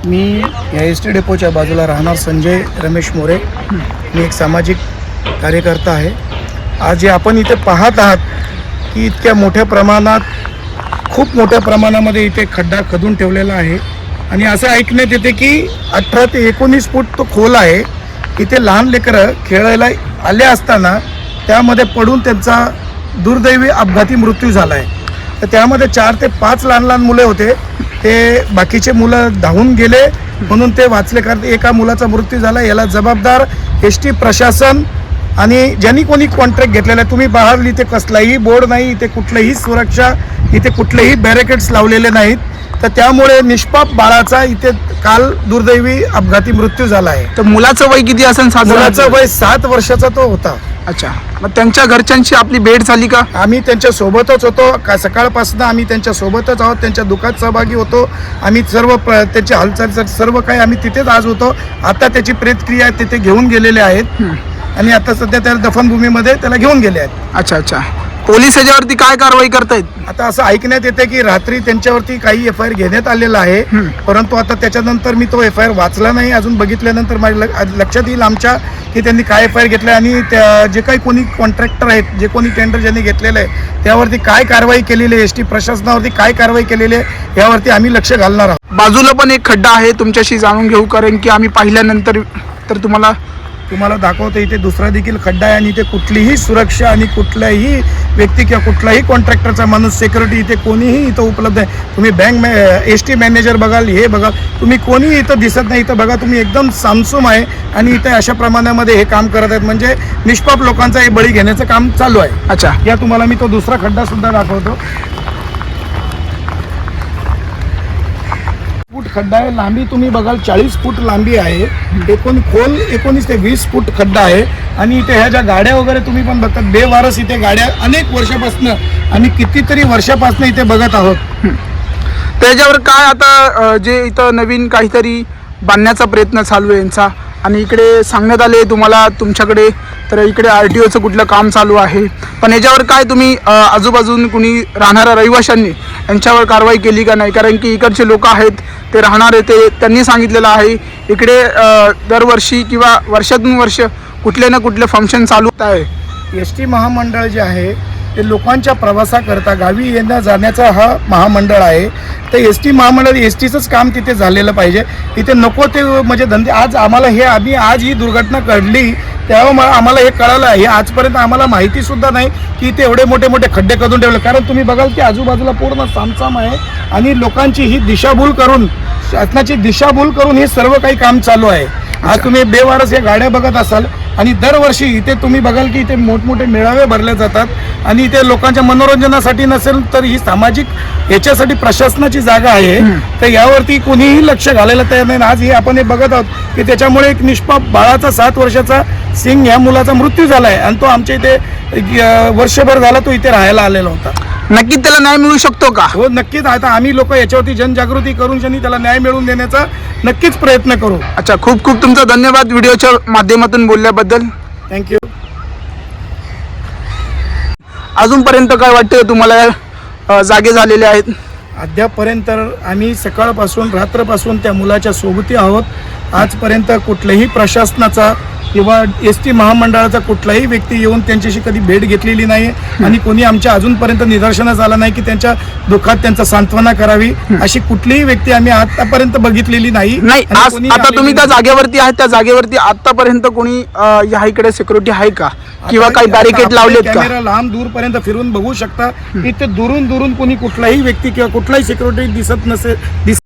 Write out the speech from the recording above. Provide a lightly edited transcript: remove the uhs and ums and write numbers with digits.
मी या S T डेपोच्या बाजूला राहणार संजय रमेश मोरे. मी एक सामाजिक कार्यकर्ता आहे. आज जे आपण इथे पाहत आहात की इतक्या मोठ्या प्रमाणात खूप मोठ्या प्रमाणामध्ये इथे खड्डा खदून ठेवलेला आहे आणि असं ऐकण्यात येते की 18 ते 19 फूट तो खोल आहे. इथे लहान लेकरं खेळायला आले असताना त्यामध्ये पडून त्यांचा दुर्दैवी अपघाती मृत्यू झाला आहे. तर त्यामध्ये 4 ते 5 लहान लहान मुले होते. ते बाकीचे मुलं धावून गेले म्हणून ते वाचले, कारण एका मुलाचा मृत्यू झाला. याला जबाबदार एस टी प्रशासन आणि ज्यांनी कोणी कॉन्ट्रॅक्ट घेतलेला आहे. तुम्ही पाहाल इथे कसलाही बोर्ड नाही, इथे कुठलीही सुरक्षा, इथे कुठलेही बॅरिकेड्स लावलेले नाहीत. तर त्यामुळे निष्पाप बाळाचा इथे काल दुर्दैवी अपघाती मृत्यू झाला आहे. तर मुलाचं वय किती असेल? मुलाचं वय 7 वर्षाचा तो होता. अच्छा, मग त्यांच्या घरच्यांशी आपली भेट झाली का? आम्ही त्यांच्या सोबतच होतो. सकाळपासून आम्ही त्यांच्या सोबतच आहोत. त्यांच्या दुःखात सहभागी होतो. आम्ही सर्व त्यांची हालचाल सर्व काही आम्ही तिथेच आज होतो. आता त्याची प्रेतक्रिया तिथे घेऊन गेलेले आहेत आणि आता सध्या त्या दफनभूमीमध्ये त्याला घेऊन गेले आहेत. अच्छा अच्छा, पोलीस याच्यावरती काय कारवाई करतायत? आता असं ऐकण्यात येते की रात्री त्यांच्यावरती काही FIR घेण्यात आलेला आहे, परंतु आता त्याच्यानंतर मी तो FIR वाचला नाही. अजून बघितल्यानंतर माझ्या लक्षात येईल आमच्या की त्यांनी काय FIR घेतलं आणि त्या जे काही कोणी कॉन्ट्रॅक्टर आहेत, जे कोणी टेंडर ज्यांनी घेतलेलं आहे त्यावरती काय कारवाई केलेली आहे, ST प्रशासनावरती काय कारवाई केलेली आहे यावरती आम्ही लक्ष घालणार आहोत. बाजूला पण एक खड्डा आहे, तुमच्याशी जाणून घेऊ, कारण की आम्ही पाहिल्यानंतर तर तुम्हाला दाखवतो. इथे दुसरा देखील खड्डा आहे आणि इथे कुठलीही सुरक्षा आणि कुठल्याही व्यक्ती किंवा कुठलाही कॉन्ट्रॅक्टरचा माणूस सिक्युरिटी इथे कोणीही इथं उपलब्ध आहे. तुम्ही ST मॅनेजर बघाल, हे बघाल, तुम्ही कोणीही इथं दिसत नाही. इथं बघा तुम्ही, एकदम सामसूम आहे आणि इथे अशा प्रमाणामध्ये हे काम करत आहेत. म्हणजे निष्पाप लोकांचा हे बळी घेण्याचं काम चालू आहे. अच्छा, या तुम्हाला मी तो दुसरा खड्डा सुद्धा दाखवतो. खड्डा आहे, लांबी तुम्ही बघाल 40 फूट लांबी आहे. खोल 19 ते 20 फूट खड्डा आहे आणि इथे ह्या ज्या गाड्या वगैरे तुम्ही पण बघतात, बेवारस इथे गाड्या अनेक वर्षापासून आणि कितीतरी वर्षापासून इथे बघत आहोत. त्याच्यावर काय आता जे इथं नवीन काहीतरी बांधण्याचा प्रयत्न चालू आहे यांचा, आणि इकडे सांगण्यात आले तुम्हाला तुमच्याकडे तर इकडे RTOचं कुठलं काम चालू आहे, पण याच्यावर काय तुम्ही आजूबाजून कुणी राहणाऱ्या रहिवाशांनी यांच्यावर कारवाई केली का नाही? कारण की इकडचे लोक आहेत, ते राहणारे, त्यांनी सांगितलेलं आहे इकडे दरवर्षी किंवा वर्षातून वर्ष कुठले ना कुठले फंक्शन चालू आहे. ST महामंडळ जे आहे ते लोकांच्या प्रवासाकरता गावी येण्या जाण्याचा हा महामंडळ आहे. तर ST महामंडळ STचंच काम तिथे झालेलं पाहिजे. इथे नको ते म्हणजे धंदे. आज आम्हाला आज ही दुर्घटना घडली तेव्हा आम्हाला हे कळालं आहे. आजपर्यंत आम्हाला माहितीसुद्धा नाही की इथे एवढे मोठे मोठे खड्डे करून ठेवले. कारण तुम्ही बघाल की आजूबाजूला पूर्ण सामसाम आहे आणि लोकांची ही दिशाभूल करून, शासनाची दिशाभूल करून हे सर्व काही काम चालू आहे. आज तुम्ही बेवारस या गाड्या बघत असाल आणि दरवर्षी इथे तुम्ही बघाल की इथे मोठमोठे मेळावे भरले जातात आणि इथे लोकांच्या मनोरंजनासाठी नसेल तर ही सामाजिक याच्यासाठी प्रशासनाची जागा आहे. तर यावरती कोणीही लक्ष घालायला तयार नाही. आज हे आपण हे बघत आहोत की त्याच्यामुळे एक निष्पाप बाळाचा 7 वर्षाचा सिंग या मुलाचा मृत्यू झाला आहे आणि तो आमच्या इथे वर्षभर झाला तो इथे राहायला आलेला होता. नक्कीच त्याला न्याय मिळू शकतो का? हो, नक्कीच. आता आम्ही लोक याच्यावरती जनजागृती करून त्याला न्याय मिळवून देण्याचा नक्कीच प्रयत्न करू. अच्छा, खूप खूप तुमचा धन्यवाद व्हिडिओच्या माध्यमातून बोलल्याबद्दल. थँक्यू. अजूनपर्यंत काय वाटतं तुम्हाला जागे झालेले आहेत? अद्यापपर्यंत आम्ही सकाळपासून रात्रपासून त्या मुलाच्या सोबती आहोत. आजपर्यंत कुठल्याही प्रशासनाचा किंवा ST महामंडळाचा कुठलाही व्यक्ती येऊन त्यांच्याशी कधी भेट घेतलेली नाही आणि कोणी आमच्या अजूनपर्यंत निदर्शनास आला नाही की त्यांच्या दुःखात त्यांचा सांत्वना करावी. अशी कुठलीही व्यक्ती आम्ही आतापर्यंत बघितलेली नाही. आता तुम्ही त्या जागेवरती आहात, त्या जागेवरती आतापर्यंत कोणी या इकडे सिक्युरिटी आहे का किंवा काही बॅरिकेड लावलेत का? कॅमेरा लांब दूरपर्यंत फिरून बघू शकता. इथे दुरून कोणी कुठलाही व्यक्ती किंवा कुठलाही सिक्युरिटी दिसत नसेल.